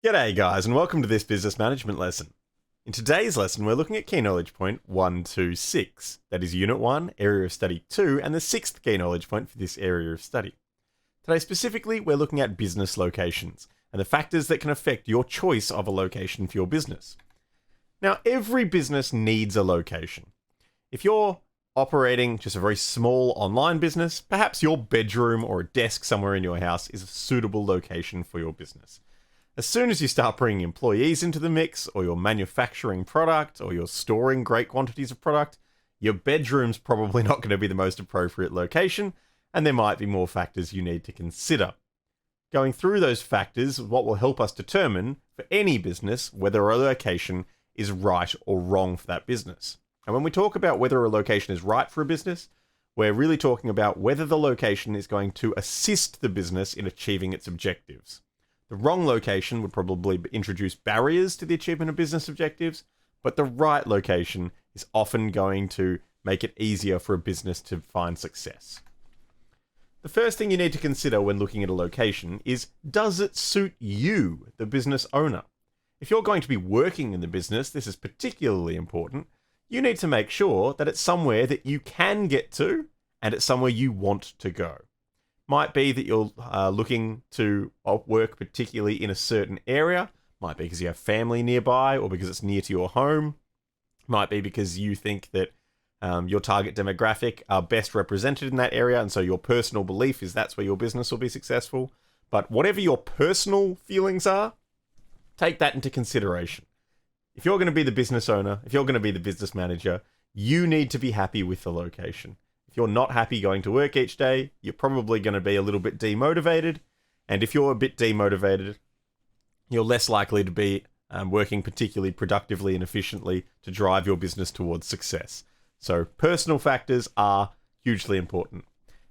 G'day guys, and welcome to this business management lesson. In today's lesson, we're looking at key knowledge point 126. That is Unit 1, Area of Study 2, and the sixth key knowledge point for this area of study. Today specifically, we're looking at business locations and the factors that can affect your choice of a location for your business. Now, every business needs a location. If you're operating just a very small online business, perhaps your bedroom or a desk somewhere in your house is a suitable location for your business. As soon as you start bringing employees into the mix, or you're manufacturing product, or you're storing great quantities of product, your bedroom's probably not going to be the most appropriate location, and there might be more factors you need to consider. Going through those factors is what will help us determine, for any business, whether a location is right or wrong for that business. And when we talk about whether a location is right for a business, we're really talking about whether the location is going to assist the business in achieving its objectives. The wrong location would probably introduce barriers to the achievement of business objectives, but the right location is often going to make it easier for a business to find success. The first thing you need to consider when looking at a location is, does it suit you, the business owner? If you're going to be working in the business, this is particularly important. You need to make sure that it's somewhere that you can get to and it's somewhere you want to go. Might be that you're looking to work particularly in a certain area. Might be because you have family nearby or because it's near to your home. Might be because you think that your target demographic are best represented in that area, and so your personal belief is that's where your business will be successful. But whatever your personal feelings are, take that into consideration. If you're going to be the business owner, if you're going to be the business manager, you need to be happy with the location. If you're not happy going to work each day, you're probably going to be a little bit demotivated. And if you're a bit demotivated, you're less likely to be working particularly productively and efficiently to drive your business towards success. So personal factors are hugely important.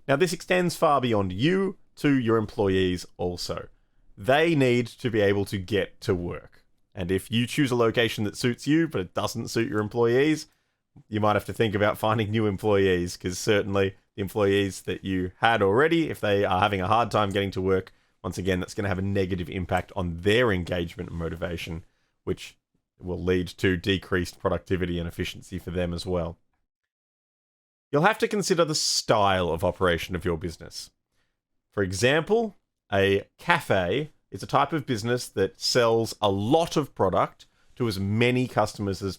Now, this extends far beyond you to your employees also. They need to be able to get to work. And if you choose a location that suits you, but it doesn't suit your employees, you might have to think about finding new employees, because certainly the employees that you had already, if they are having a hard time getting to work, once again, that's going to have a negative impact on their engagement and motivation, which will lead to decreased productivity and efficiency for them as well. You'll have to consider the style of operation of your business. For example, a cafe is a type of business that sells a lot of product to as many customers as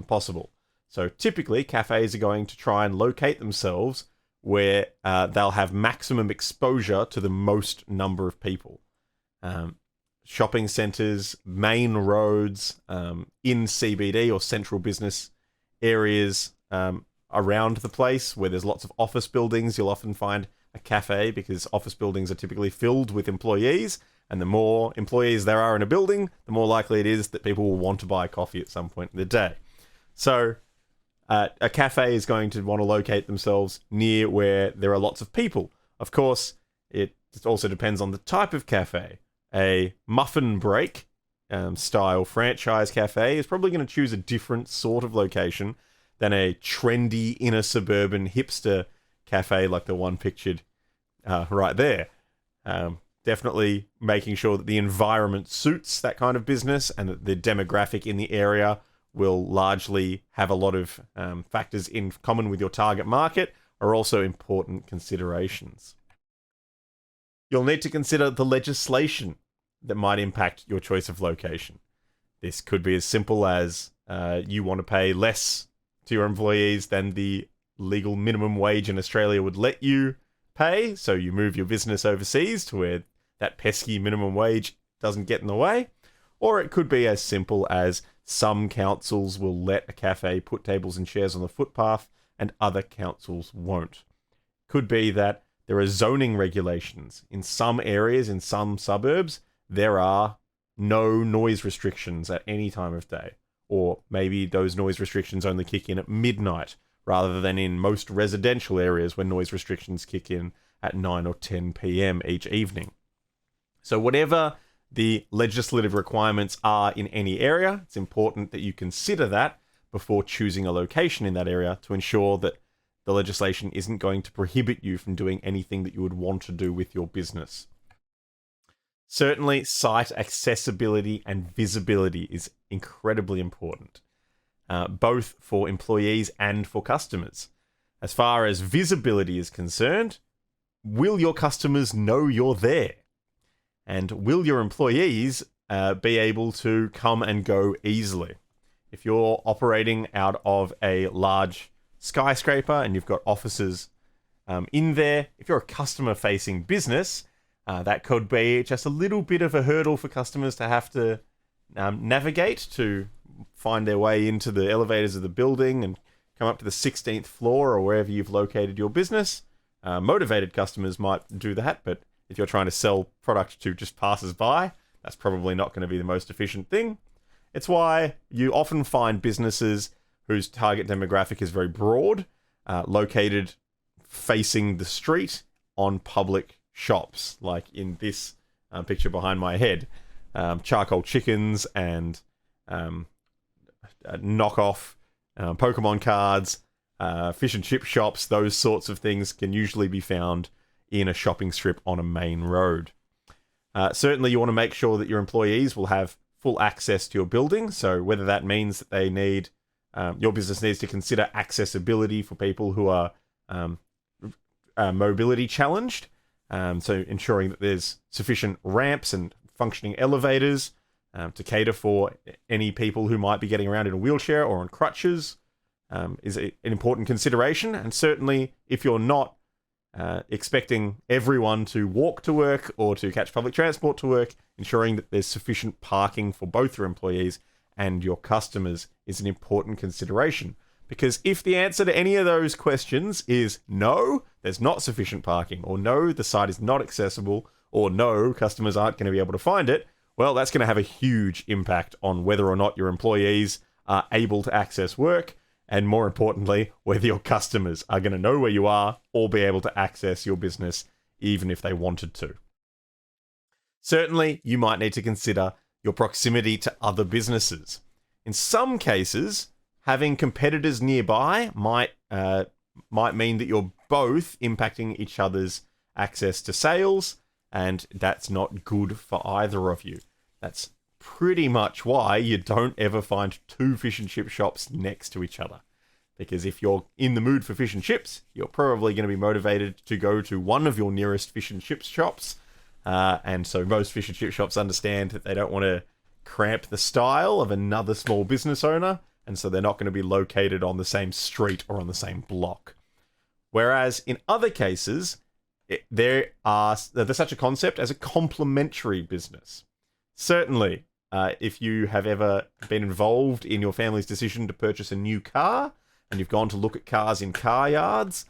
possible. So typically, cafes are going to try and locate themselves where they'll have maximum exposure to the most number of people. Shopping centers, main roads, in CBD or central business areas around the place where there's lots of office buildings, you'll often find a cafe, because office buildings are typically filled with employees. And the more employees there are in a building, the more likely it is that people will want to buy coffee at some point in the day. So a cafe is going to want to locate themselves near where there are lots of people. Of course, it also depends on the type of cafe. A muffin break style franchise cafe is probably going to choose a different sort of location than a trendy inner suburban hipster cafe like the one pictured right there. Definitely making sure that the environment suits that kind of business and that the demographic in the area will largely have a lot of factors in common with your target market are also important considerations. You'll need to consider the legislation that might impact your choice of location. This could be as simple as you want to pay less to your employees than the legal minimum wage in Australia would let you pay, so you move your business overseas to where that pesky minimum wage doesn't get in the way. Or it could be as simple as some councils will let a cafe put tables and chairs on the footpath and other councils won't. Could be that there are zoning regulations. In some areas, in some suburbs, there are no noise restrictions at any time of day. Or maybe those noise restrictions only kick in at midnight, rather than in most residential areas where noise restrictions kick in at 9 or 10 p.m. each evening. So whatever the legislative requirements are in any area, it's important that you consider that before choosing a location in that area to ensure that the legislation isn't going to prohibit you from doing anything that you would want to do with your business. Certainly, site accessibility and visibility is incredibly important, both for employees and for customers. As far as visibility is concerned, will your customers know you're there? And will your employees be able to come and go easily? If you're operating out of a large skyscraper and you've got offices in there, if you're a customer-facing business, that could be just a little bit of a hurdle for customers to have to navigate to find their way into the elevators of the building and come up to the 16th floor or wherever you've located your business. Motivated customers might do that, but if you're trying to sell product to just passers-by, that's probably not going to be the most efficient thing. It's why you often find businesses whose target demographic is very broad, located facing the street on public shops, like in this picture behind my head. Charcoal chickens and knockoff Pokemon cards, fish and chip shops, those sorts of things can usually be found in a shopping strip on a main road. Certainly you want to make sure that your employees will have full access to your building, so whether that means that they need, your business needs to consider accessibility for people who are mobility challenged, so ensuring that there's sufficient ramps and functioning elevators to cater for any people who might be getting around in a wheelchair or on crutches is an important consideration. And certainly if you're not expecting everyone to walk to work or to catch public transport to work, ensuring that there's sufficient parking for both your employees and your customers is an important consideration. Because if the answer to any of those questions is no, there's not sufficient parking, or no, the site is not accessible, or no, customers aren't going to be able to find it, well, that's going to have a huge impact on whether or not your employees are able to access work, and more importantly, whether your customers are going to know where you are or be able to access your business even if they wanted to. Certainly, you might need to consider your proximity to other businesses. In some cases, having competitors nearby might mean that you're both impacting each other's access to sales, and that's not good for either of you. That's pretty much why you don't ever find two fish and chip shops next to each other. Because if you're in the mood for fish and chips, you're probably going to be motivated to go to one of your nearest fish and chips shops. And so most fish and chip shops understand that they don't want to cramp the style of another small business owner, and so they're not going to be located on the same street or on the same block. Whereas in other cases, there's such a concept as a complementary business. Certainly, if you have ever been involved in your family's decision to purchase a new car, and you've gone to look at cars in car yards,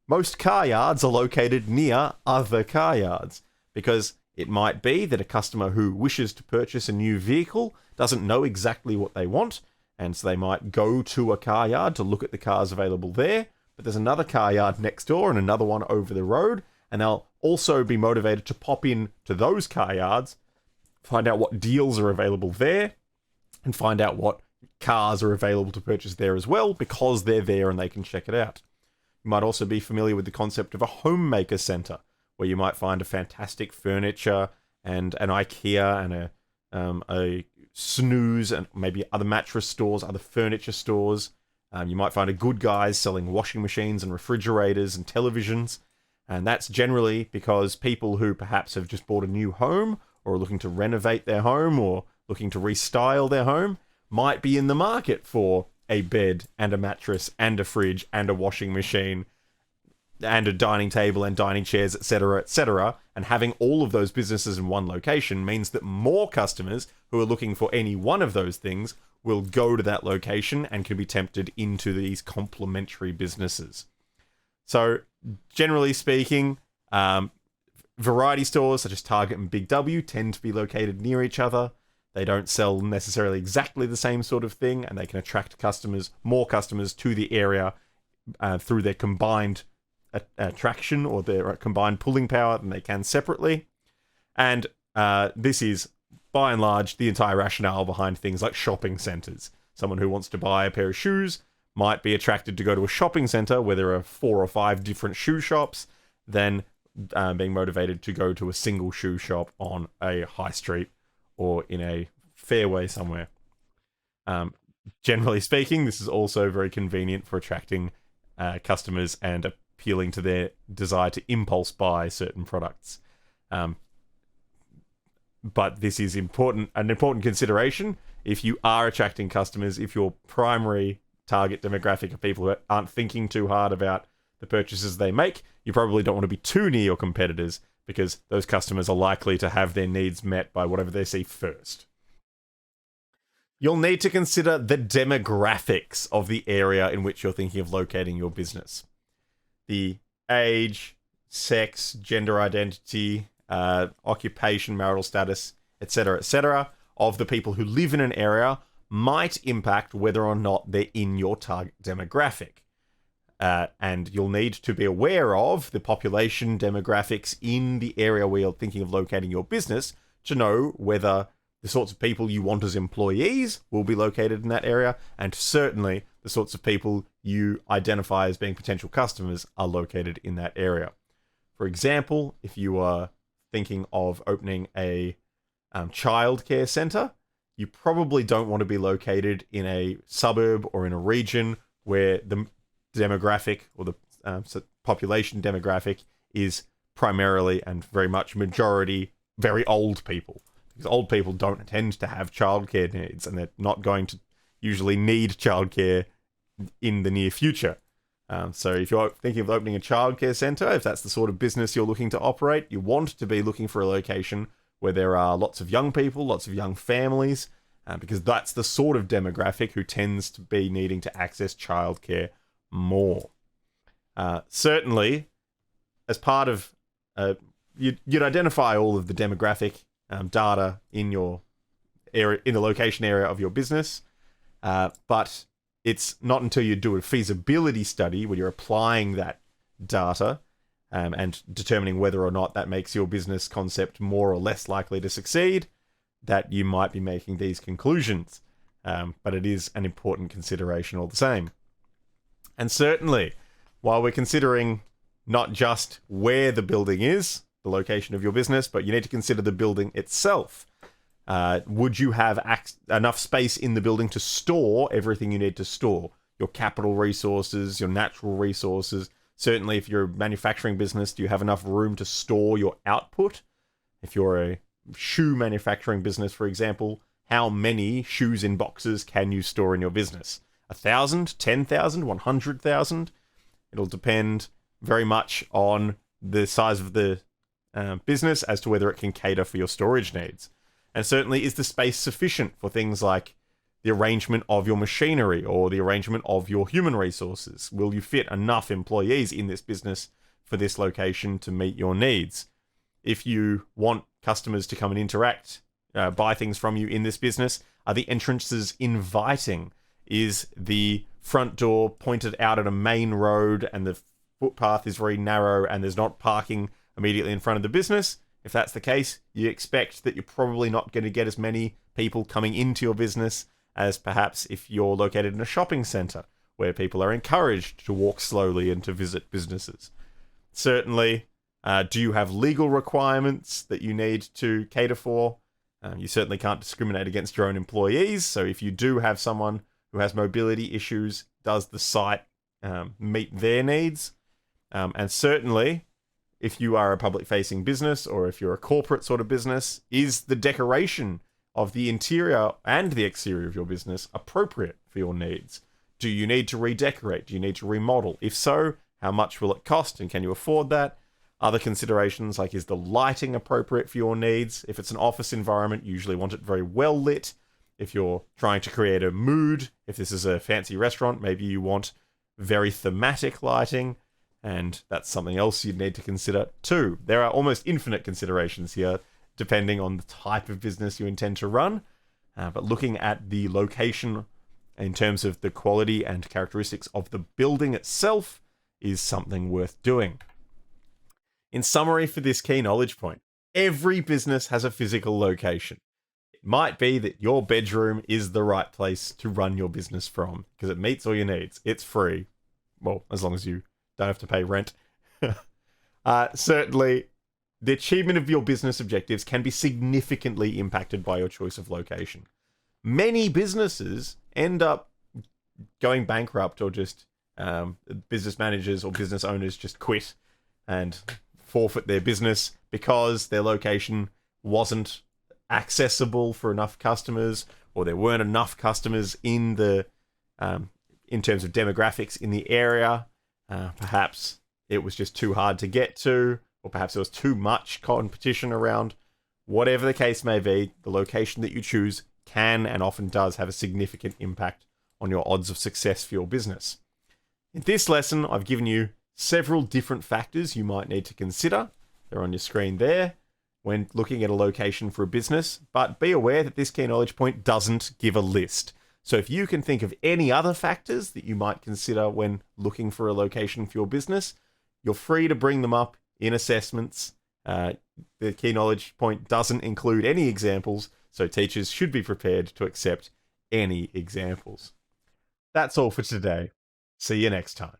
most car yards are located near other car yards, because it might be that a customer who wishes to purchase a new vehicle doesn't know exactly what they want, and so they might go to a car yard to look at the cars available there, but there's another car yard next door and another one over the road, and they'll also be motivated to pop in to those car yards, find out what deals are available there, and find out what cars are available to purchase there as well, because they're there and they can check it out. You might also be familiar with the concept of a homemaker center, where you might find a fantastic furniture and an IKEA and a Snooze and maybe other mattress stores, other furniture stores. You might find a Good Guys selling washing machines and refrigerators and televisions. And that's generally because people who perhaps have just bought a new home or are looking to renovate their home or looking to restyle their home might be in the market for a bed and a mattress and a fridge and a washing machine and a dining table and dining chairs, etc., etc. And having all of those businesses in one location means that more customers who are looking for any one of those things will go to that location and can be tempted into these complementary businesses. So, generally speaking, variety stores such as Target and Big W tend to be located near each other. They don't sell necessarily exactly the same sort of thing, and they can attract more customers to the area through their combined attraction or their combined pulling power than they can separately. And this is, by and large, the entire rationale behind things like shopping centers. Someone who wants to buy a pair of shoes might be attracted to go to a shopping center where there are 4 or 5 different shoe shops than being motivated to go to a single shoe shop on a high street or in a fairway somewhere. Generally speaking, this is also very convenient for attracting customers and appealing to their desire to impulse buy certain products. But this is an important consideration. If you are attracting customers, if your primary target demographic are people who aren't thinking too hard about the purchases they make, you probably don't want to be too near your competitors, because those customers are likely to have their needs met by whatever they see first. You'll need to consider the demographics of the area in which you're thinking of locating your business. The age, sex, gender identity, occupation, marital status, etc., of the people who live in an area might impact whether or not they're in your target demographic. And you'll need to be aware of the population demographics in the area where you're thinking of locating your business to know whether the sorts of people you want as employees will be located in that area, and certainly the sorts of people you identify as being potential customers are located in that area. For example, if you are thinking of opening a childcare center, you probably don't want to be located in a suburb or in a region where the demographic or the population demographic is primarily and very much majority very old people. Because old people don't tend to have childcare needs, and they're not going to usually need childcare in the near future. So if you're thinking of opening a childcare center, if that's the sort of business you're looking to operate, you want to be looking for a location where there are lots of young people, lots of young families, because that's the sort of demographic who tends to be needing to access childcare more. Certainly, as part of, you'd identify all of the demographic data in your area, in the location area of your business, but it's not until you do a feasibility study where you're applying that data and determining whether or not that makes your business concept more or less likely to succeed that you might be making these conclusions. But it is an important consideration all the same. And certainly, while we're considering not just where the building is, the location of your business, but you need to consider the building itself. Would you have enough space in the building to store everything you need to store? Your capital resources, your natural resources. Certainly, if you're a manufacturing business, do you have enough room to store your output? If you're a shoe manufacturing business, for example, how many shoes in boxes can you store in your business? 1,000, 10,000, 100,000? It'll depend very much on the size of the business as to whether it can cater for your storage needs. And certainly, is the space sufficient for things like the arrangement of your machinery or the arrangement of your human resources? Will you fit enough employees in this business for this location to meet your needs? If you want customers to come and interact, buy things from you in this business, are the entrances inviting? Is the front door pointed out at a main road and the footpath is very narrow and there's not parking immediately in front of the business? If that's the case, you expect that you're probably not going to get as many people coming into your business as perhaps if you're located in a shopping center where people are encouraged to walk slowly and to visit businesses. Certainly, do you have legal requirements that you need to cater for? You certainly can't discriminate against your own employees. So if you do have someone who has mobility issues, does the site meet their needs? And certainly, if you are a public-facing business or if you're a corporate sort of business, is the decoration of the interior and the exterior of your business appropriate for your needs? Do you need to redecorate? Do you need to remodel? If so, how much will it cost and can you afford that? Other considerations like, is the lighting appropriate for your needs? If it's an office environment, you usually want it very well lit. If you're trying to create a mood, if this is a fancy restaurant, maybe you want very thematic lighting. And that's something else you'd need to consider too. There are almost infinite considerations here, depending on the type of business you intend to run. But looking at the location in terms of the quality and characteristics of the building itself is something worth doing. In summary for this key knowledge point, every business has a physical location. It might be that your bedroom is the right place to run your business from because it meets all your needs. It's free. Well, as long as you don't have to pay rent. Certainly, the achievement of your business objectives can be significantly impacted by your choice of location. Many businesses end up going bankrupt, or just business managers or business owners just quit and forfeit their business because their location wasn't accessible for enough customers, or there weren't enough customers in the in terms of demographics in the area. Perhaps it was just too hard to get to, or perhaps there was too much competition around. Whatever the case may be, the location that you choose can and often does have a significant impact on your odds of success for your business. In this lesson, I've given you several different factors you might need to consider. They're on your screen there when looking at a location for a business, but be aware that this key knowledge point doesn't give a list. So if you can think of any other factors that you might consider when looking for a location for your business, you're free to bring them up in assessments. The key knowledge point doesn't include any examples, so teachers should be prepared to accept any examples. That's all for today. See you next time.